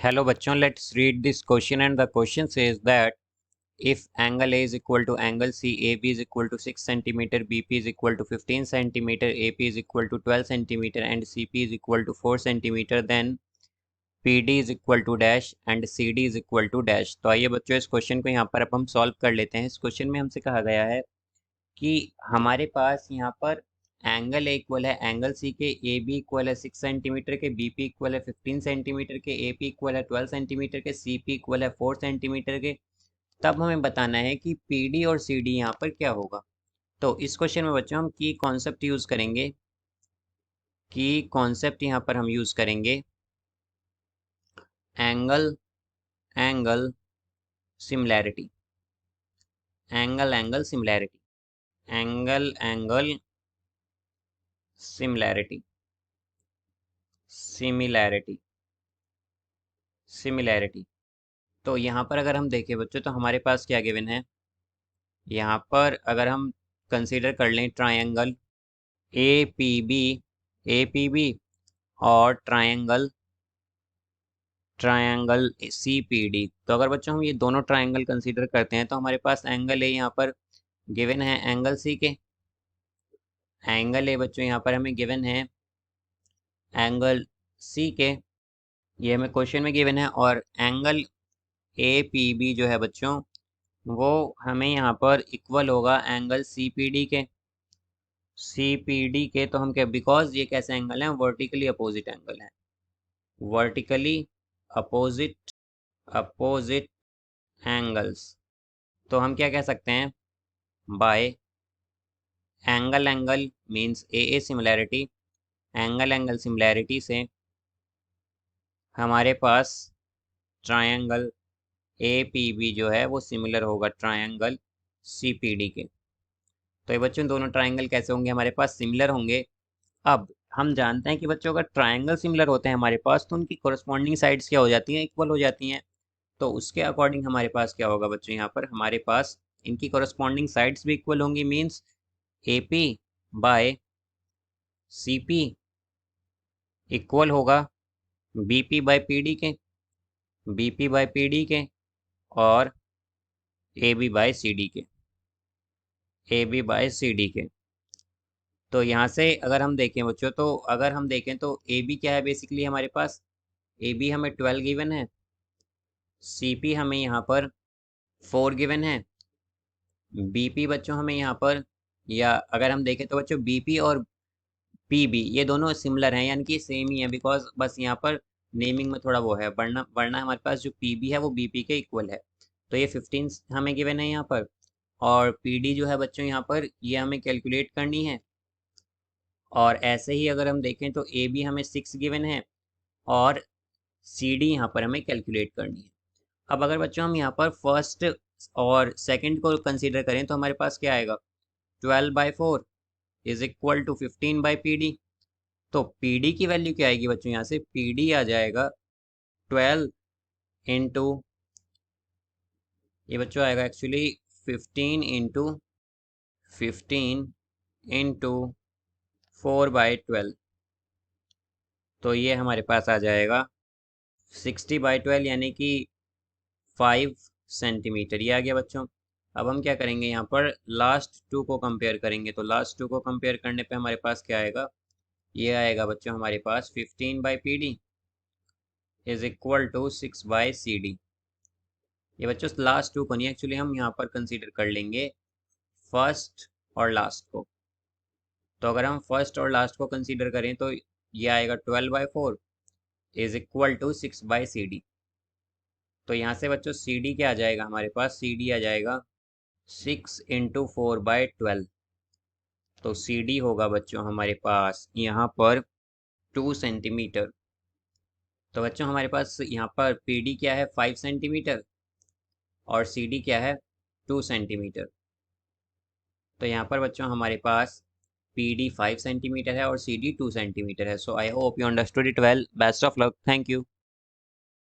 Hello बच्चों, let's read this question and the question says that if angle A is equal to angle C, AB is equal to 6 centimeter, BP is equal to 15 centimeter, AP is equal to 12 centimeter and CP is equal to 4 centimeter, then PD is equal to dash and CD is equal to dash। तो आइए बच्चों इस question को यहाँ पर अब हम solve कर लेते हैं। इस क्वेश्चन में हमसे कहा गया है कि हमारे पास यहाँ पर एंगल इक्वल है एंगल सी के, ए बी इक्वल है 6 सेंटीमीटर के, बी पी इक्वल है 15 सेंटीमीटर के, ए पी इक्वल है 12 सेंटीमीटर के, सी पी इक्वल है 4 सेंटीमीटर के। तब हमें बताना है कि पी डी और सी डी यहाँ पर क्या होगा। तो इस क्वेश्चन में बच्चों हम की कॉन्सेप्ट यूज़ करेंगे, की कॉन्सेप्ट यहाँ पर हम यूज़ करेंगे angle angle similarity, angle angle similarity, angle angle similarity, similarity, similarity. तो यहाँ पर अगर हम देखें बच्चों तो हमारे पास क्या गिवन है, यहाँ पर अगर हम कंसीडर कर लें ट्रायंगल ए पी बी और ट्रायंगल सी पी डी। तो अगर बच्चों हम ये दोनों ट्रायंगल कंसीडर करते हैं तो हमारे पास एंगल ए यहाँ पर गिवन है एंगल सी के, एंगल ए बच्चों यहाँ पर हमें गिवन है एंगल सी के, ये हमें क्वेश्चन में गिवन है। और एंगल ए पी बी जो है बच्चों वो हमें यहाँ पर इक्वल होगा एंगल सी पी डी के, सी पी डी के। तो हम क्या, बिकॉज ये कैसे एंगल हैं, वर्टिकली अपोजिट एंगल है, वर्टिकली अपोजिट अपोजिट एंगल्स। तो हम क्या कह सकते हैं, bye angle angle means A similarity, angle angle similarity से हमारे पास ट्रायंगल ए पी बी जो है वो सिमिलर होगा ट्रायंगल सी पी डी के। तो ये बच्चों दोनों ट्रायंगल कैसे होंगे, हमारे पास सिमिलर होंगे। अब हम जानते हैं कि बच्चों अगर ट्रायंगल सिमिलर होते हैं हमारे पास तो उनकी कोरस्पॉन्डिंग साइड्स क्या हो जाती हैं, इक्वल हो जाती हैं। तो उसके अकॉर्डिंग हमारे पास क्या होगा बच्चों, यहाँ पर हमारे पास इनकी कोरस्पॉन्डिंग साइड्स भी इक्वल होंगी, means A P by C P equal होगा B P by P D के, B P by P D के और A B by C D के, A B by C D के। तो यहाँ से अगर हम देखें बच्चों तो अगर हम देखें तो ए बी क्या है, बेसिकली हमारे पास ए बी हमें 12 गिवन है, सी पी हमें यहाँ पर 4 गिवन है, बी पी बच्चों हमें यहाँ पर, या अगर हम देखें तो बच्चों बी पी और पी बी ये दोनों सिमिलर हैं, यानी कि सेम ही है, बिकॉज बस यहाँ पर नेमिंग में थोड़ा वो है, वरना हमारे पास जो पी बी है वो बी पी के इक्वल है। तो ये 15 हमें गिवन है यहाँ पर, और पी डी जो है बच्चों यहाँ पर ये हमें कैलकुलेट करनी है। और ऐसे ही अगर हम देखें तो ए बी हमें 6 गिवन है और सी डी यहाँ पर हमें कैलकुलेट करनी है। अब अगर बच्चों हम यहाँ पर फर्स्ट और सेकंड को कंसीडर करें तो हमारे पास क्या आएगा, 12/4 इज इक्वल टू 15/PD। तो PD की वैल्यू क्या आएगी बच्चों, यहाँ से PD आ जाएगा 12 इंटू, ये बच्चों आएगा एक्चुअली 15 इंटू 4/12। तो ये हमारे पास आ जाएगा 60/12 यानी कि 5 सेंटीमीटर, ये आ गया बच्चों। अब हम क्या करेंगे, यहाँ पर लास्ट टू को कंपेयर करेंगे। तो लास्ट टू को कंपेयर करने पे हमारे पास क्या आएगा, ये आएगा बच्चों हमारे पास 15/PD is equal to 6/CD। ये बच्चों लास्ट टू को नहीं, एक्चुअली हम यहाँ पर कंसीडर कर लेंगे फर्स्ट और लास्ट को। तो अगर हम फर्स्ट और लास्ट को कंसीडर करें तो ये आएगा 12/4 इज इक्वल टू 6/CD। तो यहाँ से बच्चों CD क्या आ जाएगा, हमारे पास CD आ जाएगा 6 इंटू 4/12। तो CD होगा बच्चों हमारे पास यहाँ पर 2 सेंटीमीटर। तो बच्चों हमारे पास यहाँ पर PD क्या है 5 सेंटीमीटर और CD क्या है 2 सेंटीमीटर। तो यहाँ पर बच्चों हमारे पास PD 5 सेंटीमीटर है और CD 2 सेंटीमीटर है। So I hope you understood it well. Best of luck, thank you.